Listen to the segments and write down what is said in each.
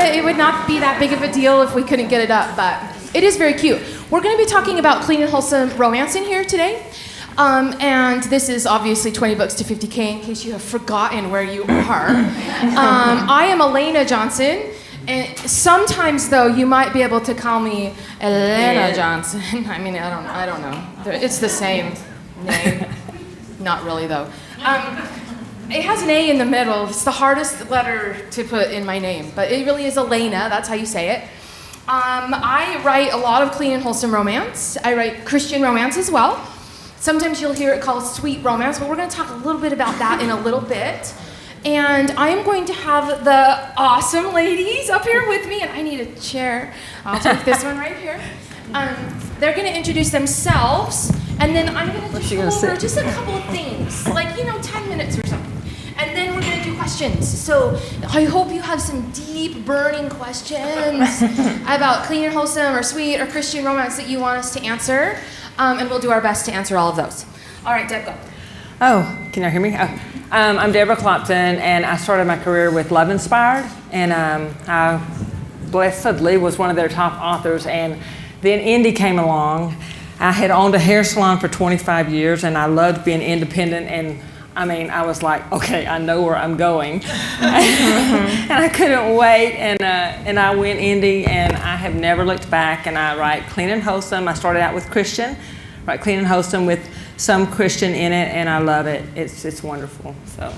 it would not be that big of a deal if we couldn't get it up, but it is very cute. We're going to be talking about clean and wholesome romance in here today. And this is obviously 20 books to 50K in case you have forgotten where you are. I am Elana Johnson. And sometimes, though, you might be able to call me Elana Johnson. I mean, I don't know. It's the same name. Not really, though. It has an A in the middle. It's the hardest letter to put in my name, but it really is Elana. That's how you say it. I write a lot of clean and wholesome romance. I write Christian romance as well. Sometimes you'll hear it called sweet romance, but we're going to talk a little bit about that in a little bit. And I am going to have the awesome ladies up here with me, and I need a chair. I'll take this one right here. They're going to introduce themselves, and then I'm going to just go over just a couple of things, like, 10 minutes or something. And then we're going to do questions. So I hope you have some deep, burning questions about clean and wholesome or sweet or Christian romance that you want us to answer, and we'll do our best to answer all of those. All right, Deb, go. Oh, can you hear me? Oh. I'm Debra Clopton, and I started my career with Love Inspired, and I blessedly was one of their top authors, and then Indy came along. I had owned a hair salon for 25 years, and I loved being independent, and I was like, okay, I know where I'm going. And I couldn't wait, and I went indie, and I have never looked back, and I write clean and wholesome. I started out with Christian, write clean and wholesome with some Christian in it, and I love it. It's wonderful. So.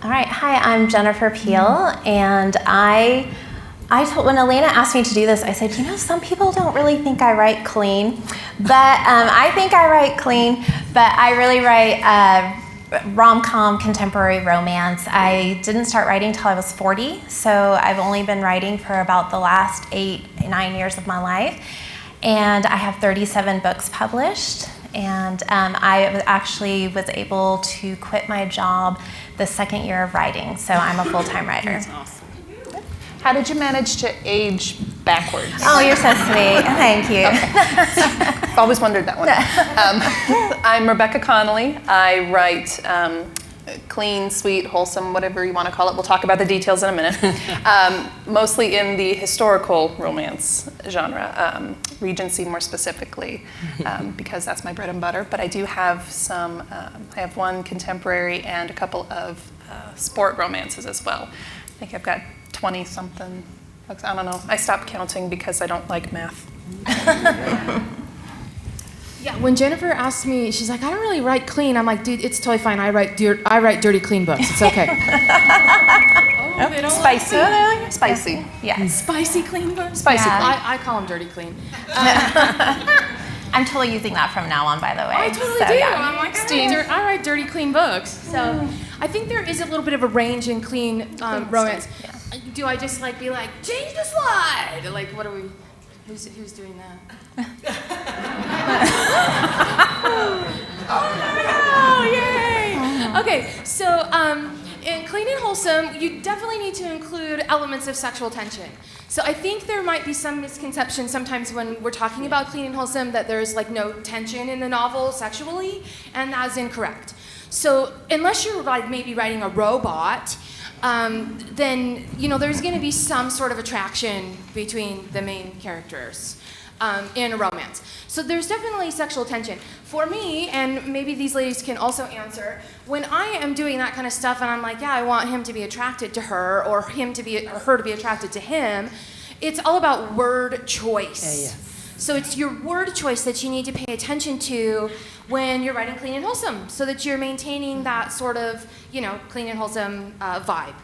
All right. Hi, I'm Jennifer Peel, and I told, when Elana asked me to do this, I said, some people don't really think I write clean, but I think I write clean, but I really write rom-com contemporary romance. I didn't start writing till I was 40, so I've only been writing for about the last 8-9 years of my life. And I have 37 books published, and I actually was able to quit my job the second year of writing, so I'm a full-time writer. That's awesome. How did you manage to age backwards? Oh, you're so sweet. Thank you. Okay. I've always wondered that one. I'm Rebecca Connelly. I write clean, sweet, wholesome, whatever you want to call it. We'll talk about the details in a minute. Mostly in the historical romance genre, Regency more specifically, because that's my bread and butter. But I do have some, I have one contemporary and a couple of sport romances as well. I think I've got 20-something books. I don't know. I stopped counting because I don't like math. Yeah, when Jennifer asked me, she's like, I don't really write clean. I'm like, dude, it's totally fine. I write dirty, clean books. It's okay. Spicy. Spicy. Yeah. Spicy clean books? Spicy clean. I call them dirty clean. I'm totally using that from now on, by the way. I totally do. Yeah. I'm like, I write dirty, clean books. So I think there is a little bit of a range in clean romance. Yeah. Do I just be like, change the slide? Like, what are we... Who's doing that? Oh, yay! Okay, so in clean and wholesome, you definitely need to include elements of sexual tension. So I think there might be some misconception sometimes when we're talking about clean and wholesome that there's no tension in the novel sexually, and that's incorrect. So unless you're maybe writing a robot, then there's going to be some sort of attraction between the main characters in a romance. So there's definitely sexual tension. For me, and maybe these ladies can also answer, when I am doing that kind of stuff and I'm like, yeah, I want him to be attracted to her or her to be attracted to him, it's all about word choice. Yeah. So it's your word choice that you need to pay attention to when you're writing clean and wholesome, so that you're maintaining that sort of, clean and wholesome vibe.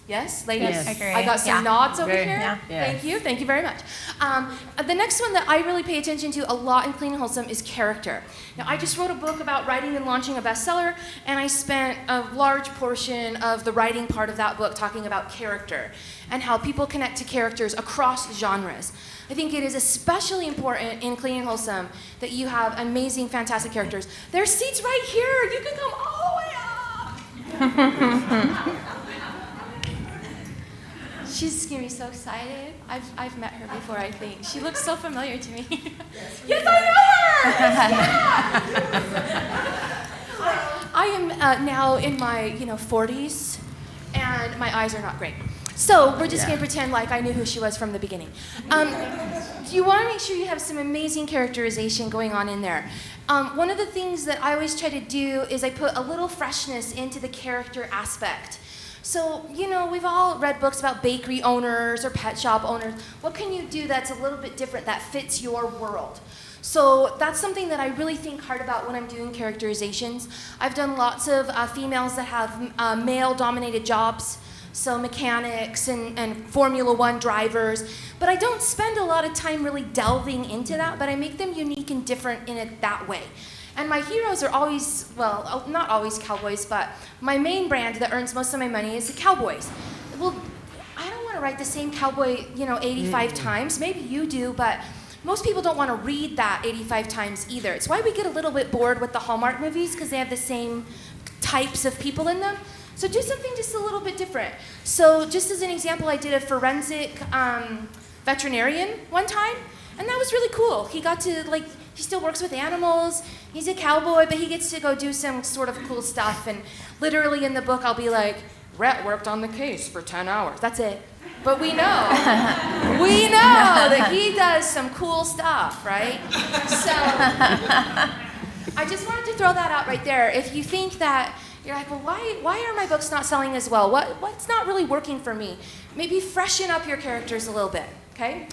Yes, ladies? Yes. Agree. I got some nods over here. Yeah. Yes. Thank you very much. The next one that I really pay attention to a lot in Clean and Wholesome is character. Now, I just wrote a book about writing and launching a bestseller, and I spent a large portion of the writing part of that book talking about character and how people connect to characters across genres. I think it is especially important in Clean and Wholesome that you have amazing, fantastic characters. There's seats right here. You can come all the way up. She's going to be so excited. I've met her before, I think. She looks so familiar to me. Yes, I know her! I am now in my 40s, and my eyes are not great. So we're just going to pretend like I knew who she was from the beginning. You want to make sure you have some amazing characterization going on in there. One of the things that I always try to do is I put a little freshness into the character aspect. So, we've all read books about bakery owners or pet shop owners. What can you do that's a little bit different that fits your world? So that's something that I really think hard about when I'm doing characterizations. I've done lots of females that have male-dominated jobs, so mechanics and Formula One drivers, but I don't spend a lot of time really delving into that, but I make them unique and different in it that way. And my heroes are always, well, not always cowboys, but my main brand that earns most of my money is the cowboys. Well, I don't want to write the same cowboy, 85 times. Maybe you do, but most people don't want to read that 85 times either. It's why we get a little bit bored with the Hallmark movies, because they have the same types of people in them. So do something just a little bit different. So just as an example, I did a forensic veterinarian one time, and that was really cool. He got to, he still works with animals. He's a cowboy, but he gets to go do some sort of cool stuff. And literally in the book, I'll be like, Rhett worked on the case for 10 hours. That's it. But we know that he does some cool stuff, right? So I just wanted to throw that out right there. If you think that you're like, well, why are my books not selling as well? What's not really working for me? Maybe freshen up your characters a little bit, okay?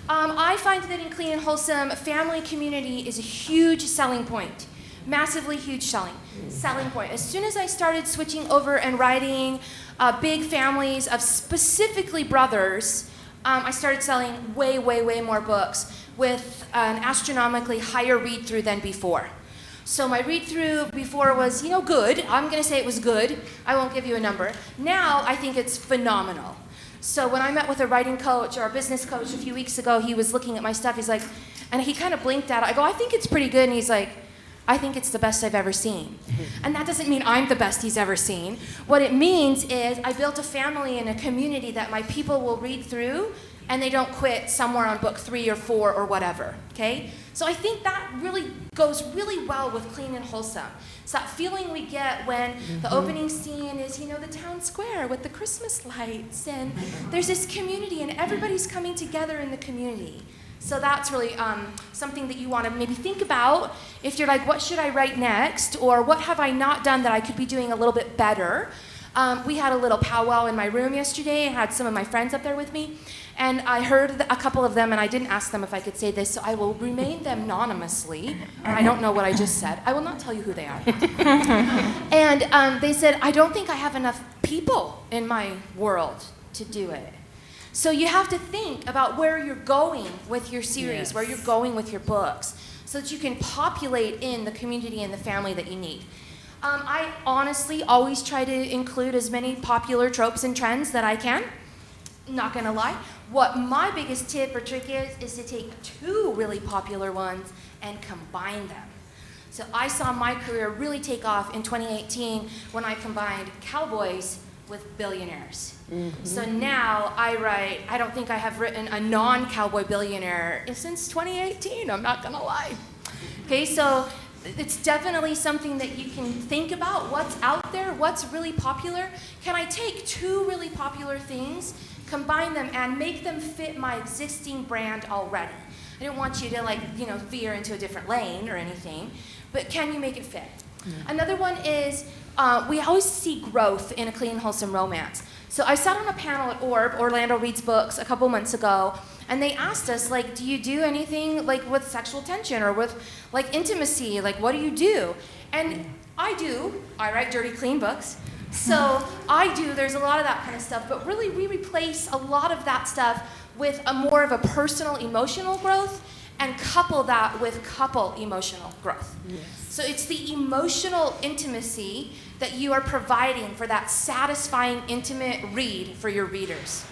I find that in Clean and Wholesome, family community is a huge selling point. Massively huge selling point. As soon as I started switching over and writing big families of specifically brothers, I started selling way, way, way more books with an astronomically higher read-through than before. So my read-through before was, good. I'm going to say it was good. I won't give you a number. Now I think it's phenomenal. So when I met with a writing coach or a business coach a few weeks ago, he was looking at my stuff. He's like, and he kind of blinked at it. I go, I think it's pretty good. And he's like, I think it's the best I've ever seen. And that doesn't mean I'm the best he's ever seen. What it means is I built a family and a community that my people will read through and they don't quit somewhere on book 3 or 4 or whatever, okay? So I think that really goes really well with Clean and Wholesome. It's that feeling we get when the opening scene is, the town square with the Christmas lights, and there's this community and everybody's coming together in the community. So that's really something that you want to maybe think about if you're like, what should I write next? Or what have I not done that I could be doing a little bit better? We had a little powwow in my room yesterday. I had some of my friends up there with me. And I heard a couple of them, and I didn't ask them if I could say this, so I will remain them anonymously. I don't know what I just said. I will not tell you who they are. And they said, I don't think I have enough people in my world to do it. So you have to think about where you're going with your series, where you're going with your books, so that you can populate in the community and the family that you need. I honestly always try to include as many popular tropes and trends that I can. Not gonna lie. What my biggest tip or trick is to take 2 really popular ones and combine them. So I saw my career really take off in 2018 when I combined cowboys with billionaires. Mm-hmm. So now I don't think I have written a non-cowboy billionaire since 2018, I'm not gonna lie. Okay, so it's definitely something that you can think about. What's out there? What's really popular? Can I take 2 really popular things, combine them, and make them fit my existing brand already? I don't want you to veer into a different lane or anything, but can you make it fit? Mm-hmm. Another one is we always see growth in a Clean Wholesome romance. So I sat on a panel at Orlando Reads Books, a couple months ago, and they asked us, do you do anything with sexual tension or with intimacy? What do you do? And I write dirty, clean books. So I do, there's a lot of that kind of stuff, but really we replace a lot of that stuff with a more of a personal emotional growth and couple that with couple emotional growth. Yes. So it's the emotional intimacy that you are providing for that satisfying, intimate read for your readers.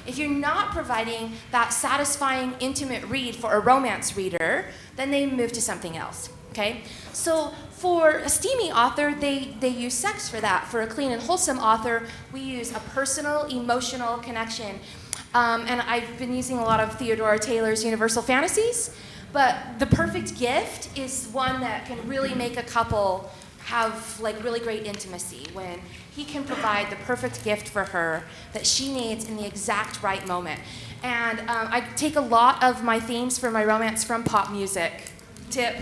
If you're not providing that satisfying, intimate read for a romance reader, then they move to something else, okay? So for a steamy author, they use sex for that. For a Clean and Wholesome author, we use a personal, emotional connection. And I've been using a lot of Theodora Taylor's Universal Fantasies, but the perfect gift is one that can really make a couple have like really great intimacy, when he can provide the perfect gift for her that she needs in the exact right moment. And I take a lot of my themes for my romance from pop music. Tip.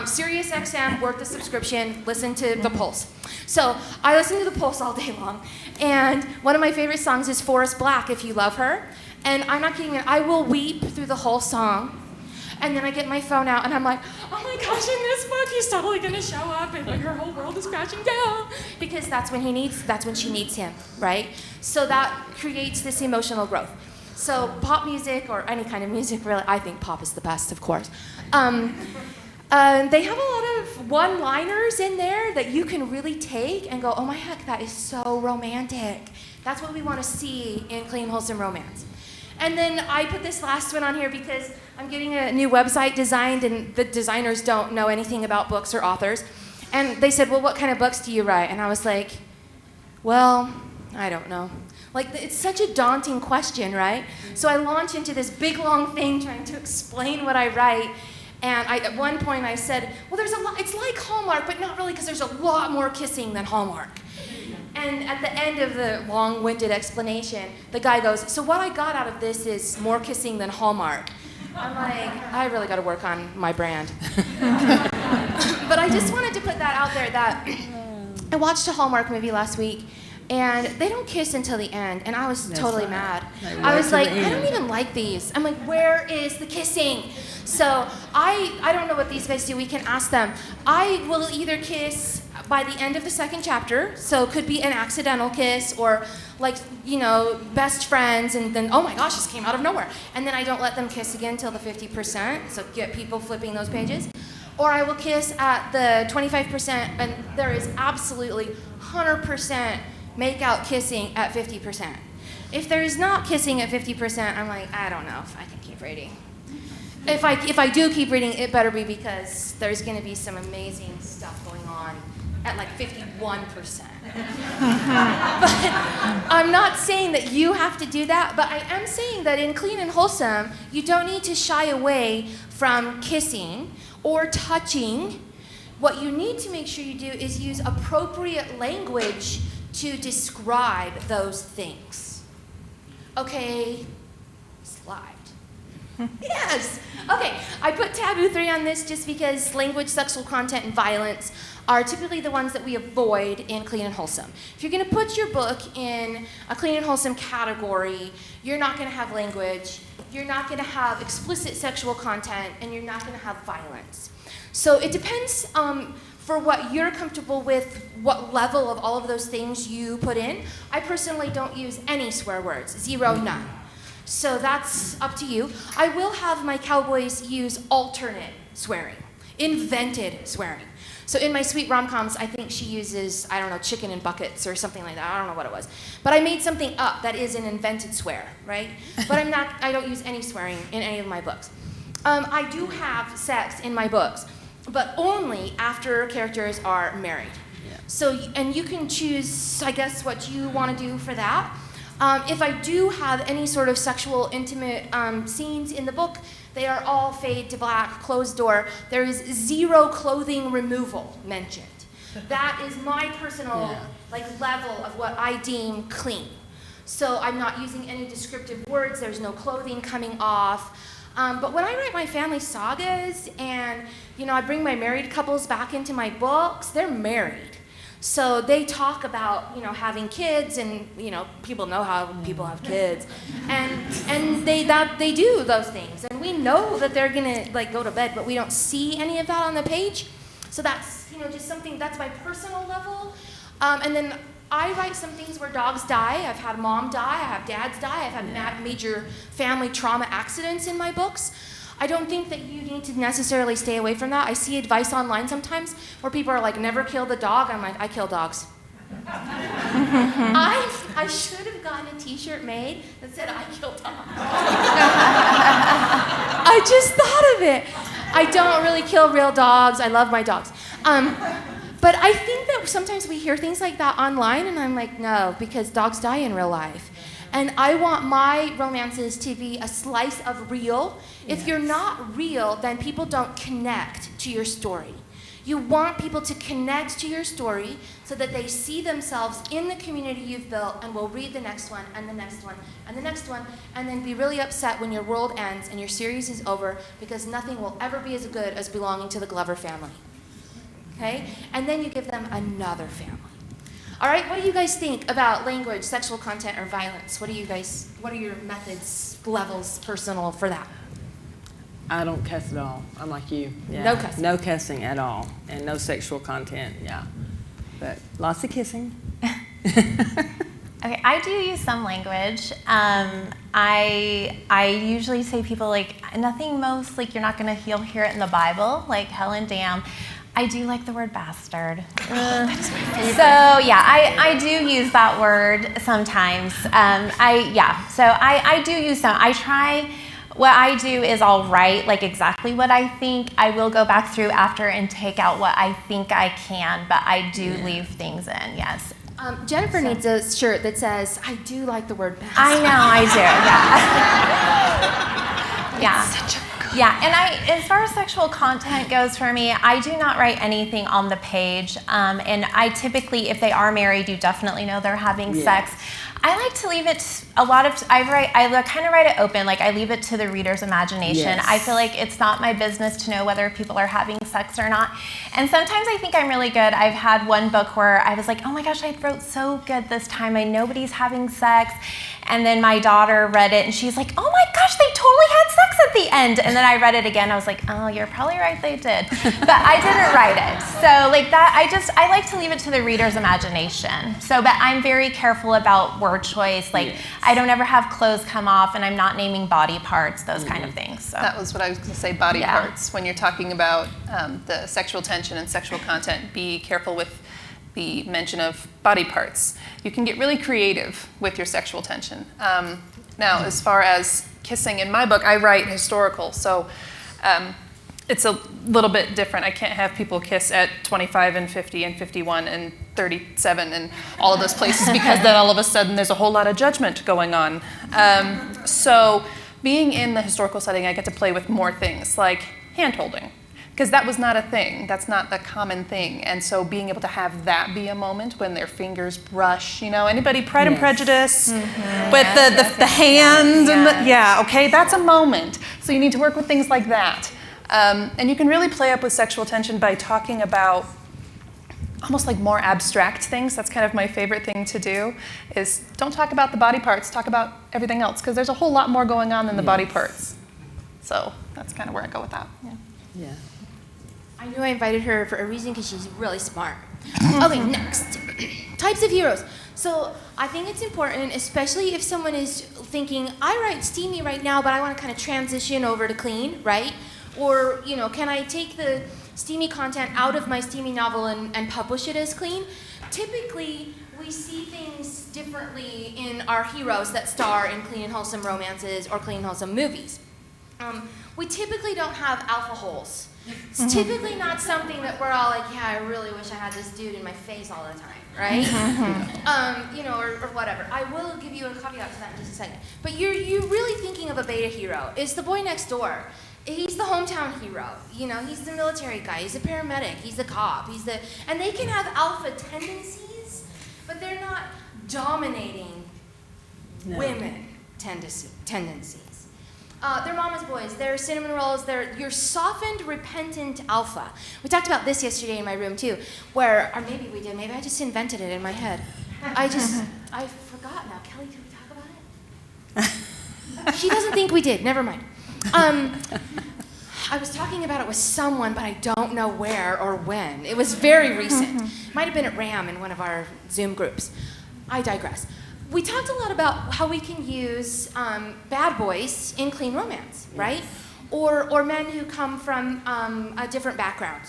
Sirius XM, worth the subscription, listen to The Pulse. So I listen to The Pulse all day long. And one of my favorite songs is Forrest Black, If You Love Her. And I'm not kidding, I will weep through the whole song. And then I get my phone out and I'm like, oh my gosh, in this book he's totally gonna show up and like her whole world is crashing down. Because that's when she needs him, right? So that creates this emotional growth. So pop music, or any kind of music, really, I think pop is the best, of course. They have a lot of one-liners in there that you can really take and go, oh my heck, that is so romantic. That's what we want to see in Clean Wholesome Romance. And then I put this last one on here because I'm getting a new website designed, and the designers don't know anything about books or authors. And they said, well, what kind of books do you write? And I was like, well, I don't know. Like, it's such a daunting question, right? So I launch into this big, long thing trying to explain what I write. And at one point I said, well, there's a lot, it's like Hallmark, but not really, because there's a lot more kissing than Hallmark. And at the end of the long-winded explanation, the guy goes, so what I got out of this is more kissing than Hallmark. I'm like, I really got to work on my brand. But I just wanted to put that out there, that I watched a Hallmark movie last week, and they don't kiss until the end, and I was totally mad. I was like, I don't even like these. I'm like, where is the kissing? So I don't know what these guys do. We can ask them. I will either kiss by the end of the second chapter, so it could be an accidental kiss, or like, you know, best friends, and then, oh my gosh, this came out of nowhere. And then I don't let them kiss again till the 50%, so get people flipping those pages. Or I will kiss at the 25%, and there is absolutely 100% make out kissing at 50%. If there is not kissing at 50%, I'm like, I don't know if I can keep reading. If I do keep reading, it better be because there's going to be some amazing stuff going on at like 51%. But I'm not saying that you have to do that, but I am saying that in Clean and Wholesome, you don't need to shy away from kissing or touching. What you need to make sure you do is use appropriate language to describe those things. Okay, slide. Yes. Okay, I put Taboo 3 on this just because language, sexual content, and violence are typically the ones that we avoid in Clean and Wholesome. If you're going to put your book in a Clean and Wholesome category, you're not going to have language, you're not going to have explicit sexual content, and you're not going to have violence. So it depends for what you're comfortable with, what level of all of those things you put in. I personally don't use any swear words, 0, none. So that's up to you. I will have my cowboys use alternate swearing, invented swearing. So in my sweet rom-coms, I think she uses, I don't know, chicken in buckets or something like that. I don't know what it was. But I made something up that is an invented swear, right? But I don't use any swearing in any of my books. I do have sex in my books, but only after characters are married. Yeah. So, and you can choose, I guess, what you want to do for that. If I do have any sort of sexual, intimate scenes in the book, they are all fade to black, closed door. There is 0 clothing removal mentioned. That is my personal level of what I deem clean. So I'm not using any descriptive words. There's no clothing coming off. But when I write my family sagas and, I bring my married couples back into my books, they're married. So they talk about, having kids, and, people know how people have kids. And they do those things. And we know that they're going to, go to bed, but we don't see any of that on the page. So that's, just something, that's my personal level. And then I write some things where dogs die. I've had mom die. I have dads die. I've had major family trauma accidents in my books. I don't think that you need to necessarily stay away from that. I see advice online sometimes where people are like, never kill the dog. I'm like, I kill dogs. I should have gotten a t-shirt made that said, I kill dogs. I just thought of it. I don't really kill real dogs. I love my dogs. But I think that sometimes we hear things like that online, and I'm like, no, because dogs die in real life. And I want my romances to be a slice of real. If you're not real, then people don't connect to your story. You want people to connect to your story so that they see themselves in the community you've built and will read the next one and the next one and the next one and then be really upset when your world ends and your series is over because nothing will ever be as good as belonging to the Glover family. Okay? And then you give them another family. All right, what do you guys think about language, sexual content, or violence? What are your methods, levels, personal for that? I don't cuss at all. I'm like you. Yeah. No cussing. No cussing at all, and no sexual content. Yeah, but lots of kissing. Okay, I do use some language. I usually say people like nothing most like you're not gonna hear it in the Bible like hell and damn. I do like the word bastard. So yeah, I do use that word sometimes. So I do use some. I try. What I do is I'll write like exactly what I think. I will go back through after and take out what I think I can, but I do leave things in, yes. Jennifer needs a shirt that says, I do like the word bastard. I know, I do, yeah. Yeah. Yeah, and as far as sexual content goes for me, I do not write anything on the page. And I typically, if they are married, you definitely know they're having sex. I like to leave it, I kind of write it open, like I leave it to the reader's imagination. Yes. I feel like it's not my business to know whether people are having sex or not. And sometimes I think I'm really good. I've had one book where I was like, oh my gosh, I wrote so good this time. Nobody's having sex. And then my daughter read it and she's like, oh my gosh, they totally had sex at the end. And then I read it again. I was like, oh, you're probably right, they did. But I didn't write it. So like that, I like to leave it to the reader's imagination. So, but I'm very careful about word choice. Like I don't ever have clothes come off and I'm not naming body parts, those kind of things. So. That was what I was going to say, body parts. When you're talking about the sexual tension and sexual content, be careful with the mention of body parts. You can get really creative with your sexual tension. Now, as far as kissing, in my book, I write historical, so it's a little bit different. I can't have people kiss at 25 and 50 and 51 and 37 and all of those places because then all of a sudden there's a whole lot of judgment going on. So being in the historical setting, I get to play with more things like hand-holding, because that was not a thing. That's not the common thing. And so being able to have that be a moment when their fingers brush, anybody Pride and Prejudice with the hand and okay, that's a moment. So you need to work with things like that. And you can really play up with sexual tension by talking about almost like more abstract things. That's kind of my favorite thing to do, is don't talk about the body parts, talk about everything else, because there's a whole lot more going on than the body parts. So that's kind of where I go with that. Yeah. I knew I invited her for a reason because she's really smart. Okay, next. Types of heroes. So I think it's important, especially if someone is thinking, I write steamy right now, but I want to kind of transition over to clean, right? Or, can I take the steamy content out of my steamy novel and publish it as clean? Typically, we see things differently in our heroes that star in clean and wholesome romances or clean and wholesome movies. We typically don't have alpha holes. It's typically not something that we're all like, yeah, I really wish I had this dude in my face all the time, right? Or whatever. I will give you a caveat to that in just a second. But you're really thinking of a beta hero. It's the boy next door. He's the hometown hero. He's the military guy. He's a paramedic. He's the cop. And they can have alpha tendencies, but they're not dominating women tendencies. They're mama's boys. They're cinnamon rolls. They're your softened, repentant alpha. We talked about this yesterday in my room too, or maybe we did. Maybe I just invented it in my head. I forgot now. Kelly, can we talk about it? She doesn't think we did. Never mind. I was talking about it with someone, but I don't know where or when. It was very recent. Might have been at RAM in one of our Zoom groups. I digress. We talked a lot about how we can use bad boys in clean romance, right? Or men who come from a different background.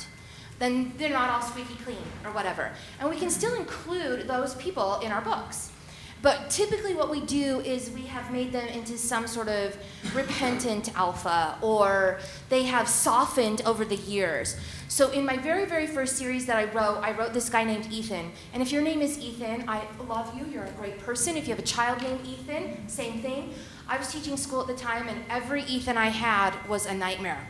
Then they're not all squeaky clean or whatever. And we can still include those people in our books. But typically what we do is we have made them into some sort of repentant alpha, or they have softened over the years. So in my very, very first series that I wrote this guy named Ethan. And if your name is Ethan, I love you, you're a great person. If you have a child named Ethan, same thing. I was teaching school at the time, and every Ethan I had was a nightmare.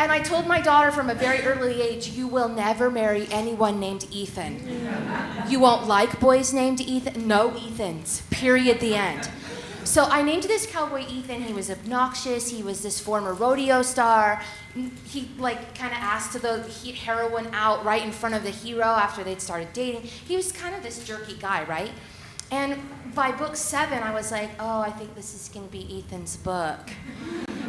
And I told my daughter from a very early age, you will never marry anyone named Ethan. You won't like boys named Ethan? No Ethans. Period, the end. So I named this cowboy Ethan. He was obnoxious. He was this former rodeo star. He kind of asked the heroine out right in front of the hero after they'd started dating. He was kind of this jerky guy, right? And by book 7, I was like, oh, I think this is going to be Ethan's book.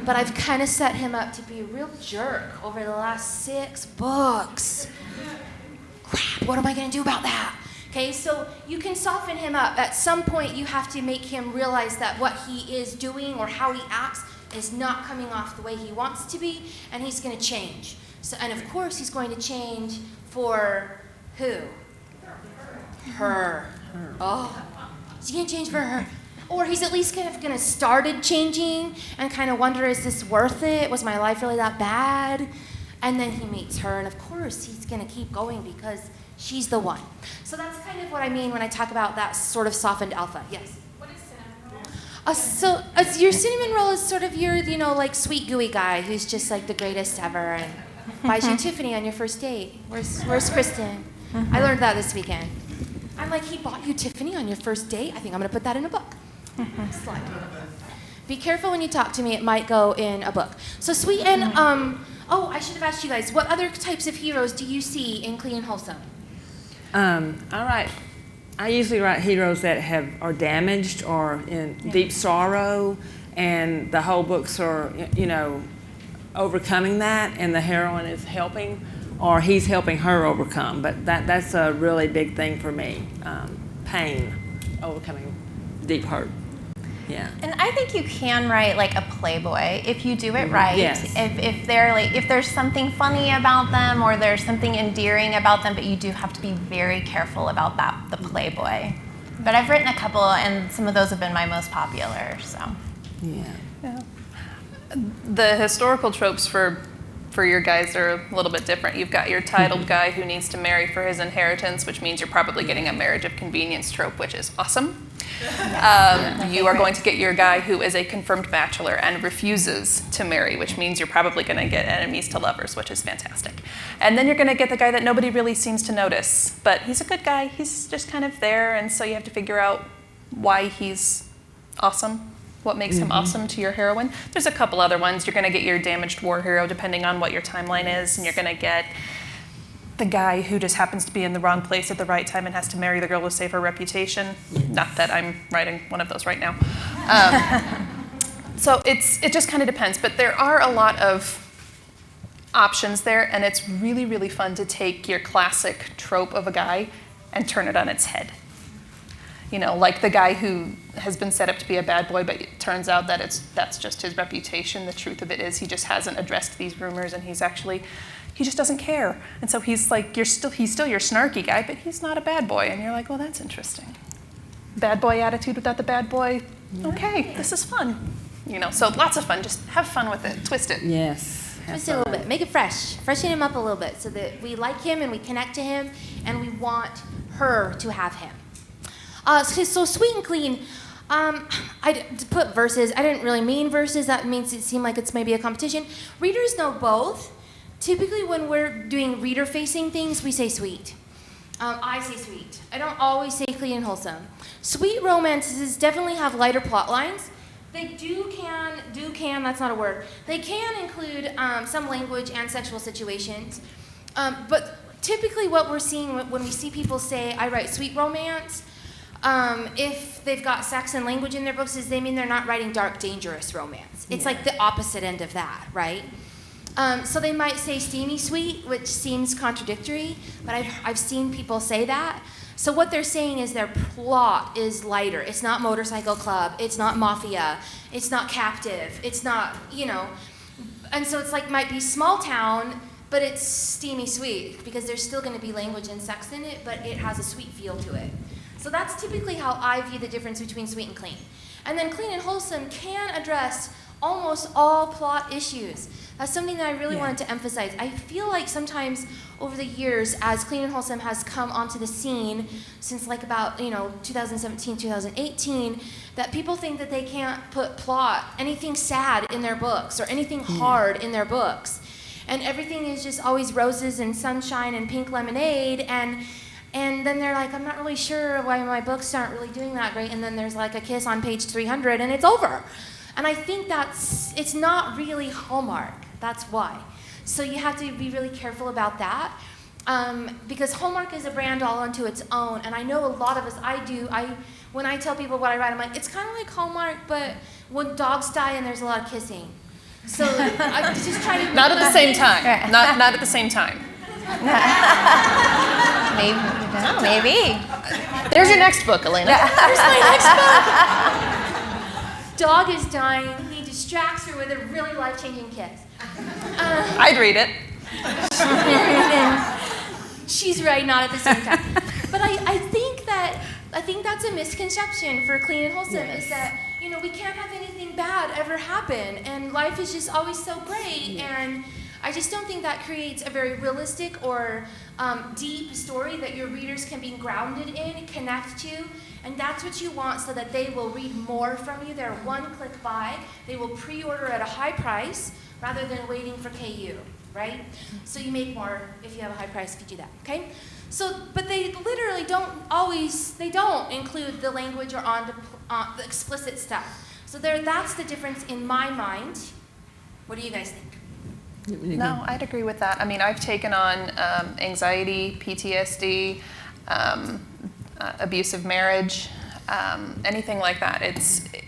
But I've kind of set him up to be a real jerk over the last 6 books. Crap, what am I going to do about that? Okay, so you can soften him up. At some point, you have to make him realize that what he is doing or how he acts is not coming off the way he wants to be, and he's going to change. So, and of course, he's going to change for who? Her. Oh, is he going to change for her? Or he's at least kind of going to started changing and kind of wonder, is this worth it? Was my life really that bad? And then he meets her, and of course, he's going to keep going because she's the one. So that's kind of what I mean when I talk about that sort of softened alpha. Yes? What is cinnamon roll? Your cinnamon roll is sort of your, sweet gooey guy who's just like the greatest ever and buys you Tiffany on your first date. Where's Kristen? I learned that this weekend. I'm like, he bought you Tiffany on your first date? I think I'm going to put that in a book. Slide. Be careful when you talk to me. It might go in a book. So sweet and, I should have asked you guys, what other types of heroes do you see in Clean and Wholesome? I usually write heroes that are damaged or in deep sorrow, and the whole books are, overcoming that, and the heroine is helping, or he's helping her overcome. But that's a really big thing for me. Pain, overcoming deep hurt. Yeah. And I think you can write like a playboy if you do it right. Yes. If there's something funny about them or there's something endearing about them, but you do have to be very careful about the playboy. But I've written a couple, and some of those have been my most popular. So. Yeah. The historical tropes for your guys are a little bit different. You've got your titled guy who needs to marry for his inheritance, which means you're probably getting a marriage of convenience trope, which is awesome. You are going to get your guy who is a confirmed bachelor and refuses to marry, which means you're probably going to get enemies to lovers, which is fantastic. And then you're going to get the guy that nobody really seems to notice, but he's a good guy. He's just kind of there, and so you have to figure out why he's awesome. What makes him awesome to your heroine. There's a couple other ones. You're going to get your damaged war hero depending on what your timeline is, and you're going to get the guy who just happens to be in the wrong place at the right time and has to marry the girl to save her reputation. Not that I'm writing one of those right now. So it just kind of depends, but there are a lot of options there, and it's really, really fun to take your classic trope of a guy and turn it on its head. Like the guy who has been set up to be a bad boy, but it turns out that that's just his reputation. The truth of it is he just hasn't addressed these rumors, and he just doesn't care. And so he's like, he's still your snarky guy, but he's not a bad boy. And you're like, well, that's interesting. Bad boy attitude without the bad boy. Okay, this is fun. So lots of fun. Just have fun with it. Twist it. Yes. Twist it a little bit. Make it fresh. Freshen him up a little bit so that we like him and we connect to him and we want her to have him. So sweet and clean. I put verses. I didn't really mean verses. That makes it seem like it's maybe a competition. Readers know both. Typically, when we're doing reader-facing things, we say sweet. I say sweet. I don't always say clean and wholesome. Sweet romances definitely have lighter plot lines. They can, that's not a word. They can include some language and sexual situations. But typically what we're seeing when we see people say, I write sweet romance, if they've got sex and language in their books, is they mean they're not writing dark, dangerous romance. It's like the opposite end of that, right? So they might say steamy sweet, which seems contradictory, but I've seen people say that. So what they're saying is their plot is lighter. It's not Motorcycle Club. It's not Mafia. It's not Captive. It's not, And so it's like might be small town, but it's steamy sweet because there's still going to be language and sex in it, but it has a sweet feel to it. So that's typically how I view the difference between sweet and clean. And then clean and wholesome can address almost all plot issues. That's something that I really wanted to emphasize. I feel like sometimes over the years, as Clean and Wholesome has come onto the scene since like about 2017, 2018, that people think that they can't put plot, anything sad in their books or anything hard in their books. and everything is just always roses and sunshine and pink lemonade, and then they're like, I'm not really sure why my books aren't really doing that great, and then there's like a kiss on page 300 and it's over. And I think it's not really Hallmark, that's why. So you have to be really careful about that. Because Hallmark is a brand all unto its own, and I know a lot of us, when I tell people what I write, I'm like, it's kind of like Hallmark, but when dogs die and there's a lot of kissing. So I just try to... Not at the same time. Not at the same time. Maybe. There's your next book, Elana. There's my next book. Dog is dying. He distracts her with a really life-changing kiss. I'd read it. She's right, not at the same time. But I think that's a misconception for Clean and Wholesome, is that, we can't have anything bad ever happen, and life is just always so great, and I just don't think that creates a very realistic or deep story that your readers can be grounded in, connect to, and that's what you want, so that they will read more from you. They're one-click buy. They will pre-order at a high price rather than waiting for KU, right? So you make more if you have a high price if you do that, okay? So, but they literally don't include the language or on the explicit stuff. So that's the difference in my mind. What do you guys think? No, I'd agree with that. I mean, I've taken on anxiety, PTSD, abusive marriage, anything like that.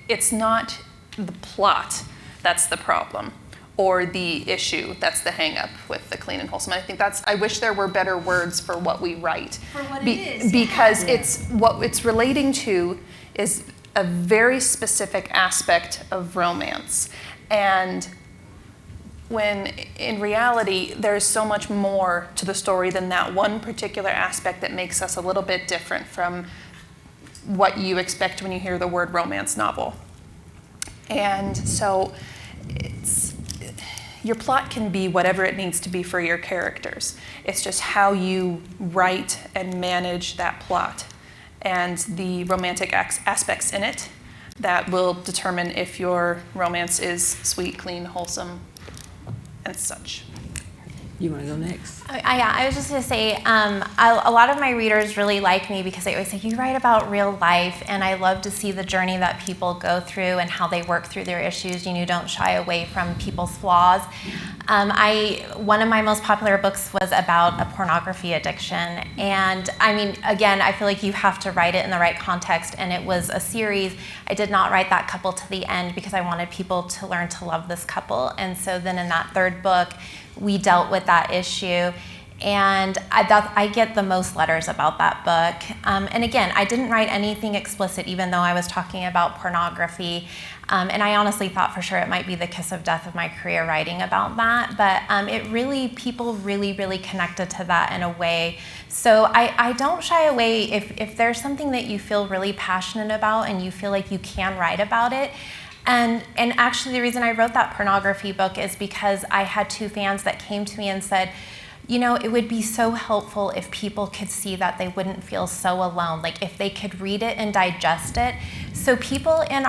It's not the plot that's the problem, or the issue that's the hang-up with the Clean and Wholesome. I wish there were better words for what we write. For what it is. Because what it's relating to is a very specific aspect of romance. And when in reality, there's so much more to the story than that one particular aspect that makes us a little bit different from what you expect when you hear the word romance novel. And so your plot can be whatever it needs to be for your characters. It's just how you write and manage that plot and the romantic aspects in it that will determine if your romance is sweet, clean, wholesome, and such. You want to go next? I was just going to say, a lot of my readers really like me because they always say, you write about real life, and I love to see the journey that people go through and how they work through their issues, and you don't shy away from people's flaws. One of my most popular books was about a pornography addiction, and I mean, again, I feel like you have to write it in the right context, and it was a series. I did not write that couple to the end because I wanted people to learn to love this couple, and so then in that third book, we dealt with that issue, and I get the most letters about that book. And again, I didn't write anything explicit, even though I was talking about pornography. And I honestly thought for sure it might be the kiss of death of my career writing about that. But people really connected to that in a way. So I don't shy away if there's something that you feel really passionate about and you feel like you can write about it. And actually the reason I wrote that pornography book is because I had two fans that came to me and said, it would be so helpful if people could see that they wouldn't feel so alone, like if they could read it and digest it. So people in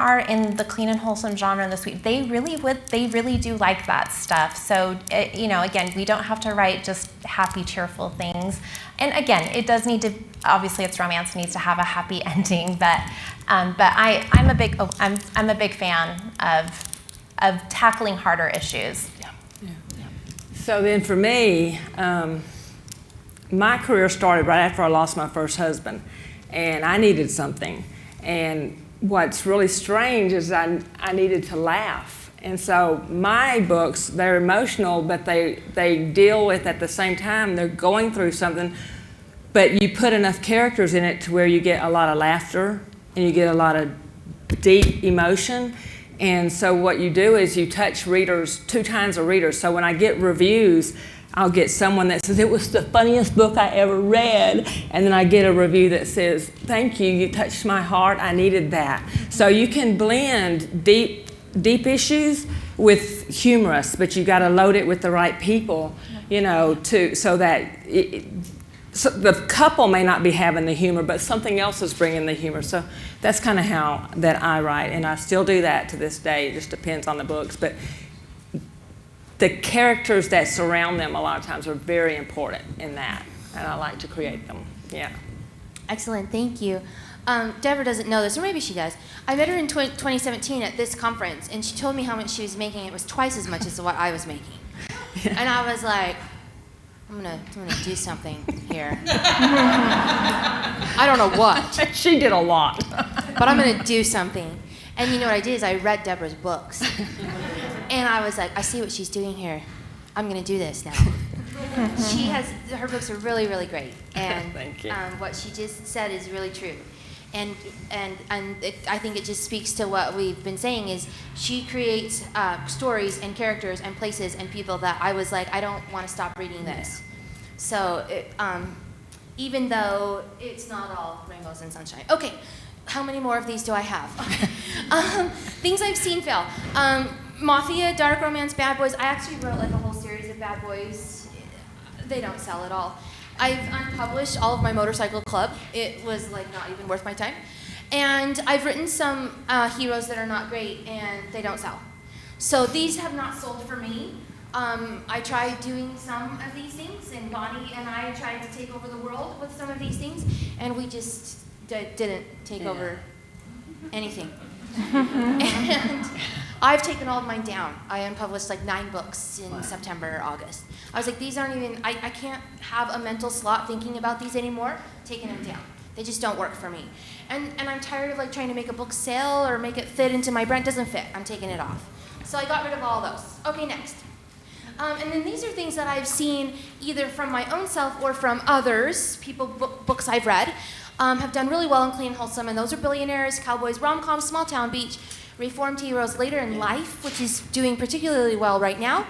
the clean and wholesome genre this week, they really do like that stuff. So, again, we don't have to write just happy, cheerful things. And again, it does need to, obviously it's romance, it needs to have a happy ending, but I'm a big fan of tackling harder issues. So then for me, my career started right after I lost my first husband, and I needed something. And what's really strange is I needed to laugh. And so my books, they're emotional, but they deal with, at the same time, they're going through something, but you put enough characters in it to where you get a lot of laughter and you get a lot of deep emotion. And so what you do is you touch readers, two kinds of readers. So when I get reviews, I'll get someone that says, it was the funniest book I ever read. And then I get a review that says, thank you, you touched my heart, I needed that. So you can blend deep issues with humorous, but you got to load it with the right people, so that so the couple may not be having the humor, but something else is bringing the humor. So that's kind of how that I write, and I still do that to this day. It just depends on the books, but the characters that surround them a lot of times are very important in that, and I like to create them. Yeah. Excellent, thank you. Debra doesn't know this, or maybe she does. I met her in 2017 at this conference, and she told me how much she was making. It was twice as much as what I was making. Yeah. And I was like, I'm gonna do something here. I don't know what. She did a lot. But I'm gonna do something. And you know what I did is I read Debra's books. And I was like, I see what she's doing here. I'm gonna do this now. Her books are really, really great. And thank you. What she just said is really true. And I think it just speaks to what we've been saying is she creates stories and characters and places and people that I was like, I don't want to stop reading this. So even though it's not all rainbows and sunshine. Okay, how many more of these do I have? Things I've seen fail. Mafia, dark romance, bad boys. I actually wrote like a whole series of bad boys. They don't sell at all. I've unpublished all of my motorcycle club. It was like not even worth my time. And I've written some heroes that are not great and they don't sell. So these have not sold for me. I tried doing some of these things, and Bonnie and I tried to take over the world with some of these things, and we just didn't take over anything. And I've taken all of mine down. I unpublished like 9 books in September or August. I was like, these aren't even, I can't have a mental slot thinking about these anymore, taking them down. They just don't work for me. And I'm tired of like trying to make a book sell or make it fit into my brand. It doesn't fit, I'm taking it off. So I got rid of all those. Okay, next. And then these are things that I've seen either from my own self or from others, books I've read, have done really well in Clean Wholesome, and those are billionaires, cowboys, rom-coms, small town beach, reformed heroes later in life, which is doing particularly well right now.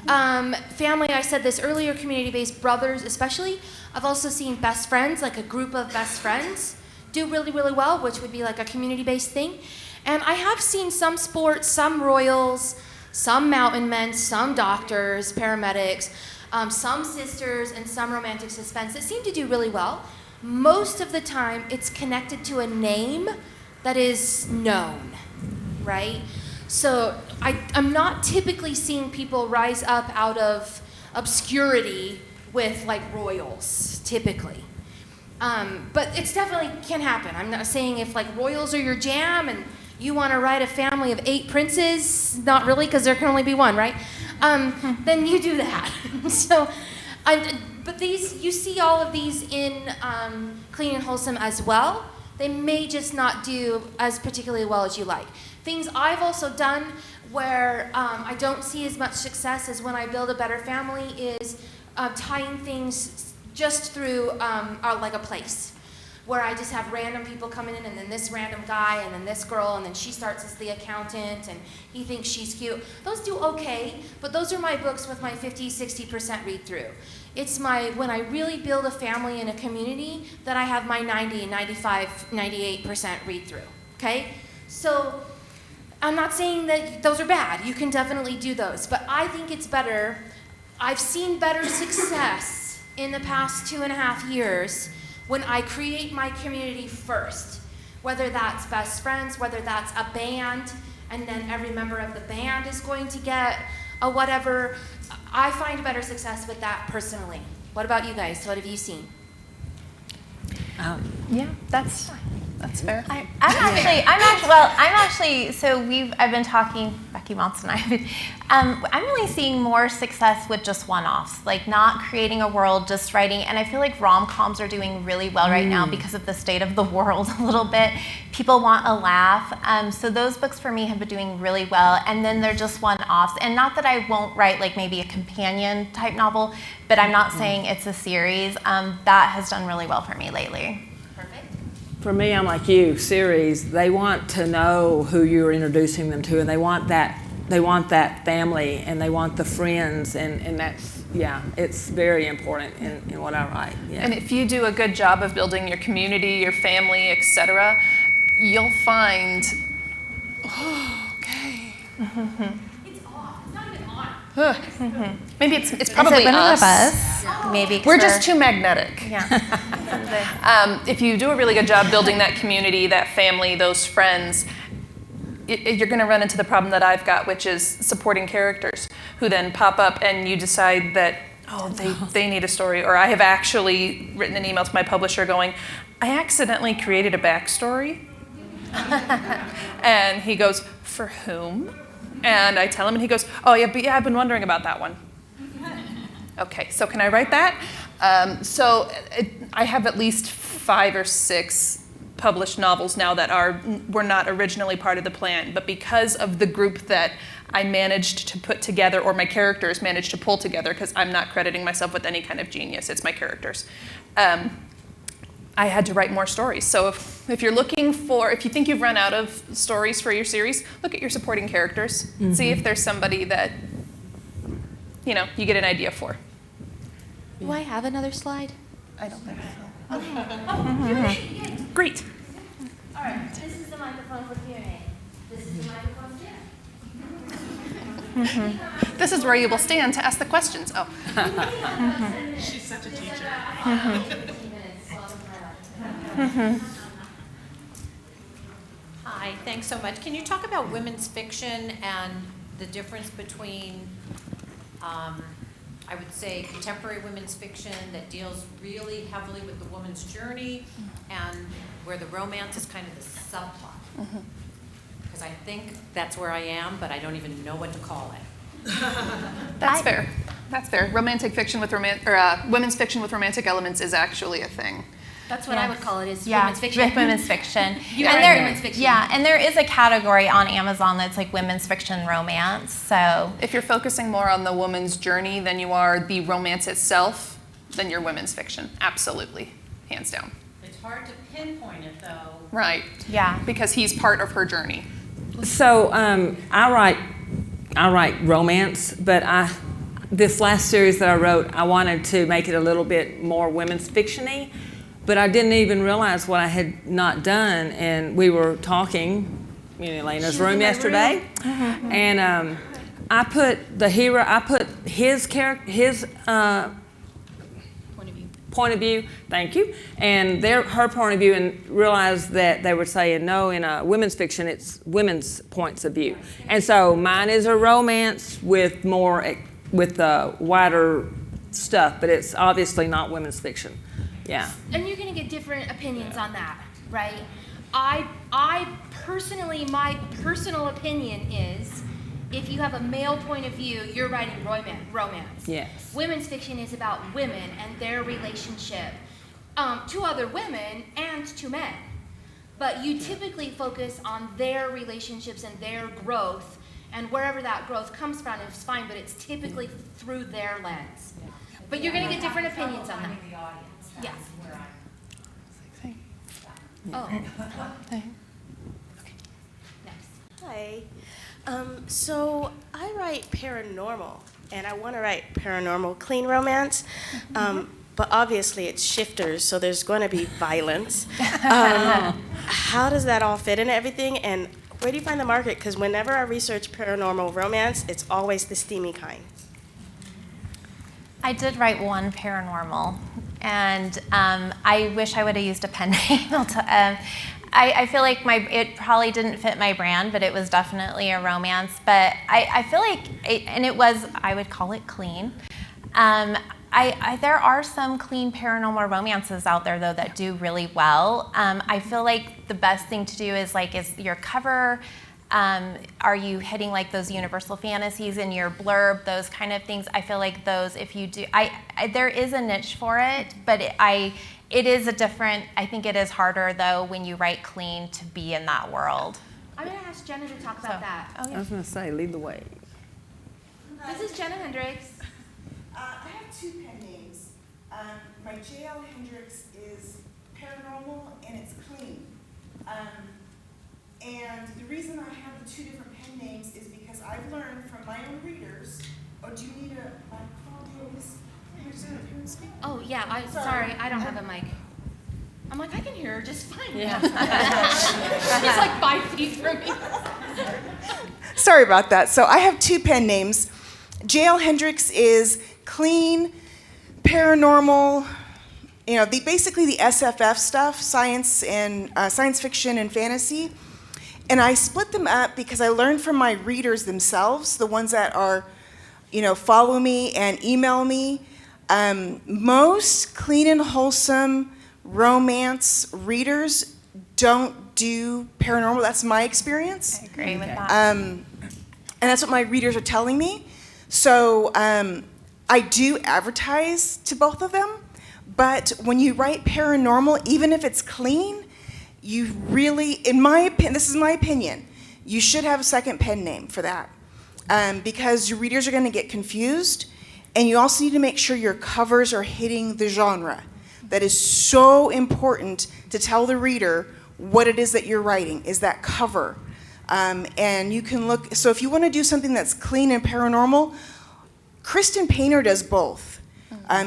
Family, I said this earlier, community-based, brothers especially. I've also seen best friends, like a group of best friends, do really, really well, which would be like a community-based thing. And I have seen some sports, some royals, some mountain men, some doctors, paramedics, some sisters, and some romantic suspense that seem to do really well. Most of the time, it's connected to a name that is known, right? So I'm not typically seeing people rise up out of obscurity with like royals, typically. But it's definitely can happen. I'm not saying if like royals are your jam and you want to write a family of 8 princes, not really, because there can only be one, right? Then you do that. But these, you see all of these in Clean and Wholesome as well. They may just not do as particularly well as you like. Things I've also done where I don't see as much success as when I build a better family is tying things just through like a place, where I just have random people coming in, and then this random guy, and then this girl, and then she starts as the accountant, and he thinks she's cute. Those do okay, but those are my books with my 50-60% read through. It's when I really build a family in a community that I have my 90, 95, 98% read through, okay? So I'm not saying that those are bad. You can definitely do those, but I think it's better. I've seen better success in the past 2.5 years when I create my community first, whether that's best friends, whether that's a band, and then every member of the band is going to get a whatever. I find better success with that personally. What about you guys? What have you seen? Yeah, that's fair. I've been talking, Becky Monson and I have been, I'm really seeing more success with just one-offs, like not creating a world, just writing, and I feel like rom-coms are doing really well right now because of the state of the world a little bit. People want a laugh, so those books for me have been doing really well, and then they're just one-offs, and not that I won't write like maybe a companion type novel, but I'm not saying it's a series. That has done really well for me lately. For me, I'm like you, series, they want to know who you're introducing them to, and they want that family, and they want the friends, and that's, yeah, it's very important in what I write. Yeah. And if you do a good job of building your community, your family, etc., you'll find, okay. It's off. It's not even on. Maybe it's probably us. Maybe we're just too magnetic. Yeah. If you do a really good job building that community, that family, those friends, you're going to run into the problem that I've got, which is supporting characters who then pop up and you decide that, oh, they need a story. Or I have actually written an email to my publisher going, I accidentally created a backstory. And he goes, for whom? And I tell him, and he goes, oh, yeah, but yeah, I've been wondering about that one. Okay, so can I write that? I have at least 5 or 6 published novels now that were not originally part of the plan, but because of the group that I managed to put together, or my characters managed to pull together, because I'm not crediting myself with any kind of genius, it's my characters. I had to write more stories. So if you're looking for, if you think you've run out of stories for your series, look at your supporting characters. Mm-hmm. See if there's somebody that, you get an idea for. Do I have another slide? I don't think so. Okay. Great. All right, this is the microphone for Q&A. This is the microphone here. This is where you will stand to ask the questions. Oh. She's such a teacher. Hi, thanks so much. Can you talk about women's fiction and the difference between, I would say, contemporary women's fiction that deals really heavily with the woman's journey and where the romance is kind of the subplot? Because I think that's where I am, but I don't even know what to call it. That's fair. That's fair. Romantic fiction with women's fiction with romantic elements is actually a thing. That's what I would call it, is Yeah, women's fiction. with women's fiction. You And write there- women's fiction. Yeah, and there is a category on Amazon that's like women's fiction romance. So If you're focusing more on the woman's journey than you are the romance itself, then you're women's fiction. Absolutely. Hands down. It's hard to pinpoint it, though. Right. yeah. Because he's part of her journey. So I write romance, but this last series that I wrote, I wanted to make it a little bit more women's fiction-y, but I didn't even realize what I had not done. And we were talking in Elena's room yesterday, and I put the hero. I put his character, his point of view. Thank you. And her point of view, and realized that they were saying no, in women's fiction, it's women's points of view. And so mine is a romance with wider stuff, but it's obviously not women's fiction. Yeah. And you're going to get different opinions on that, right? I personally, my personal opinion is, if you have a male point of view, you're writing romance. Yes. Women's fiction is about women and their relationship to other women and to men. But you typically focus on their relationships and their growth, and wherever that growth comes from is fine, but it's typically through their lens. But you're going to get different opinions on that. Yeah. Oh. Next. Hi. So I write paranormal, and I want to write paranormal clean romance, but obviously it's shifters, so there's going to be violence. How does that all fit into everything, and where do you find the market? Because whenever I research paranormal romance, it's always the steamy kind. I did write one paranormal, and I wish I would have used a pen name. I feel like it probably didn't fit my brand, but it was definitely a romance. But I feel like, I would call it clean. There are some clean paranormal romances out there, though, that do really well. I feel like the best thing to do is your cover. Are you hitting like those universal fantasies in your blurb, those kind of things? I feel like those, if you do, there is a niche for it, but it is a different, I think it is harder though when you write clean to be in that world. I'm going to ask Jenna to talk about that. I was going to say, lead the way. This is Jenna Hendricks. I have 2 pen names. My J.L. Hendricks is paranormal and it's clean. And the reason I have the 2 different pen names is because I've learned from my own readers. Oh, do you need a microphone? Oh, yeah, sorry, I don't have a mic. I'm like, I can hear her just fine. Yeah. She's like 5 feet from me. Sorry about that. So I have 2 pen names. J.L. Hendricks is clean, paranormal, basically the SFF stuff, science fiction and fantasy. And I split them up because I learned from my readers themselves, the ones that are follow me and email me. Most Clean and Wholesome romance readers don't do paranormal. That's my experience. I agree with that. And that's what my readers are telling me. So I do advertise to both of them, but when you write paranormal, even if it's clean, you really, in my opinion, this is my opinion, you should have a second pen name for that, because your readers are going to get confused, and you also need to make sure your covers are hitting the genre. That is so important to tell the reader what it is that you're writing, is that cover. And you can look, so if you want to do something that's clean and paranormal, Kristen Painter does both.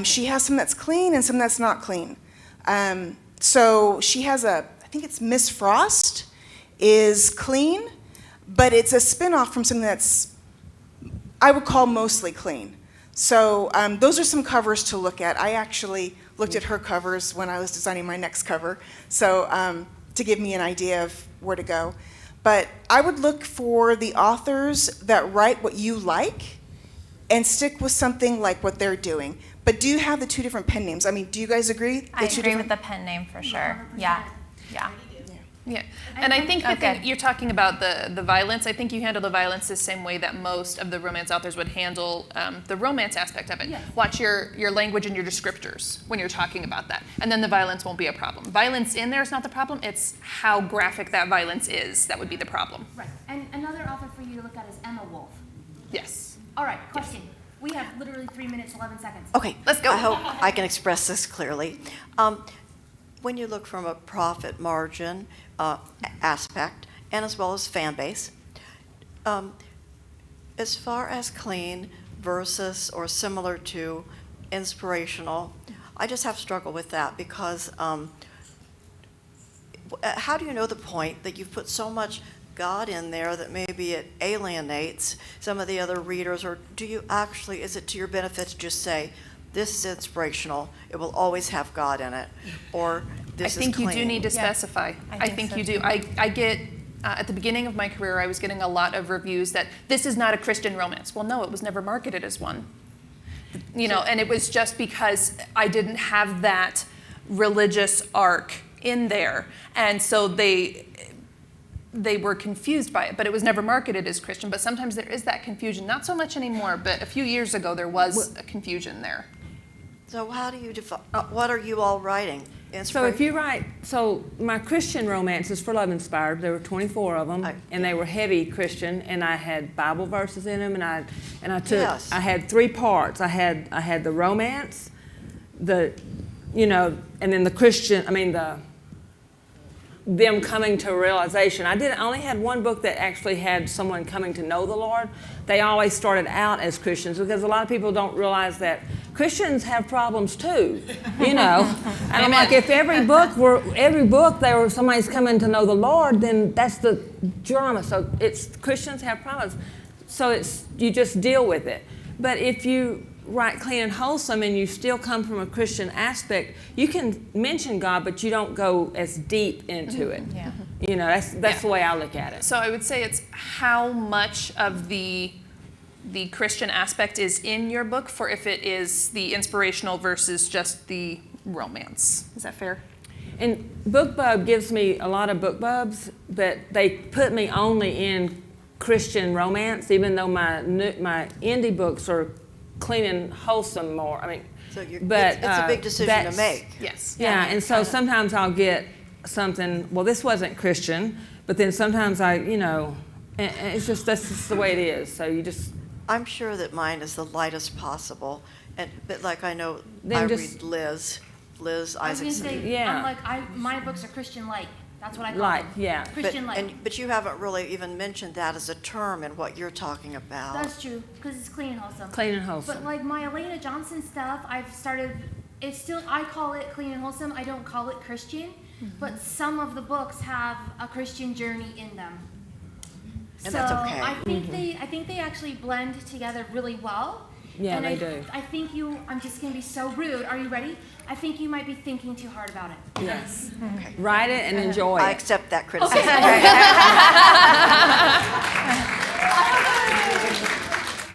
She has some that's clean and some that's not clean. So she has I think it's Miss Frost is clean, but it's a spinoff from something that's, I would call mostly clean. So those are some covers to look at. I actually looked at her covers when I was designing my next cover, so to give me an idea of where to go. But I would look for the authors that write what you like and stick with something like what they're doing. But do have the two different pen names. I mean, do you guys agree? I agree with the pen name for sure. Yeah. Yeah, and I think that you're talking about the violence. I think you handle the violence the same way that most of the romance authors would handle the romance aspect of it. Yes. Watch your language and your descriptors when you're talking about that, and then the violence won't be a problem. Violence in there is not the problem. It's how graphic that violence is that would be the problem. Right. And another author for you to look at is Emma Wolfe. Yes. All right, question. Yes. We have literally 3 minutes, 11 seconds. Okay, let's go. I hope I can express this clearly. When you look from a profit margin aspect, and as well as fan base, as far as clean versus or similar to inspirational, I just have struggled with that because how do you know the point that you've put so much God in there that maybe it alienates some of the other readers, or do you actually, is it to your benefit to just say, this is inspirational, it will always have God in it, or this is clean? I think you do need to specify. I think so you do. I get, at the beginning of my career, I was getting a lot of reviews that this is not a Christian romance. Well, no, it was never marketed as one. And it was just because I didn't have that religious arc in there. And so they were confused by it, but it was never marketed as Christian. But sometimes there is that confusion. Not so much anymore, but a few years ago there was a confusion there. So how do you define, what are you all writing? So if you write, my Christian romances for Love Inspired, there were 24 of them, and they were heavy Christian, and I had Bible verses in them, and I had 3 parts. I had the romance, and then the Christian, them coming to realization. I only had one book that actually had someone coming to know the Lord. They always started out as Christians because a lot of people don't realize that Christians have problems too, And I'm like, if every book somebody's coming to know the Lord, then that's the drama. So Christians have problems. So you just deal with it. But if you write Clean and Wholesome and you still come from a Christian aspect, you can mention God, but you don't go as deep into it. Yeah. That's the way I look at it. So I would say it's how much of the Christian aspect is in your book for if it is the inspirational versus just the romance. Is that fair? And BookBub gives me a lot of BookBubs, but they put me only in Christian romance, even though my indie books are Clean and Wholesome more. So it's a big decision to make. Yes. Yeah, and so sometimes I'll get something, well, this wasn't Christian, but then sometimes it's just, that's just the way it is. So you just... I'm sure that mine is the lightest possible, but like I know, read Liz Isaacson. I was going to say, my books are Christian light. That's what I call light, them. yeah. Christian light. But you haven't really even mentioned that as a term in what you're talking about. That's true, because it's Clean and Wholesome. Clean and Wholesome. But like my Elana Johnson stuff, I call it Clean and Wholesome. I don't call it Christian, but some of the books have a Christian journey in them. And that's okay. I think they actually blend together really well. Yeah, and they do. I think I'm just going to be so rude. Are you ready? I think you might be thinking too hard about it. Yes. Okay. Write it and enjoy it. I accept that criticism.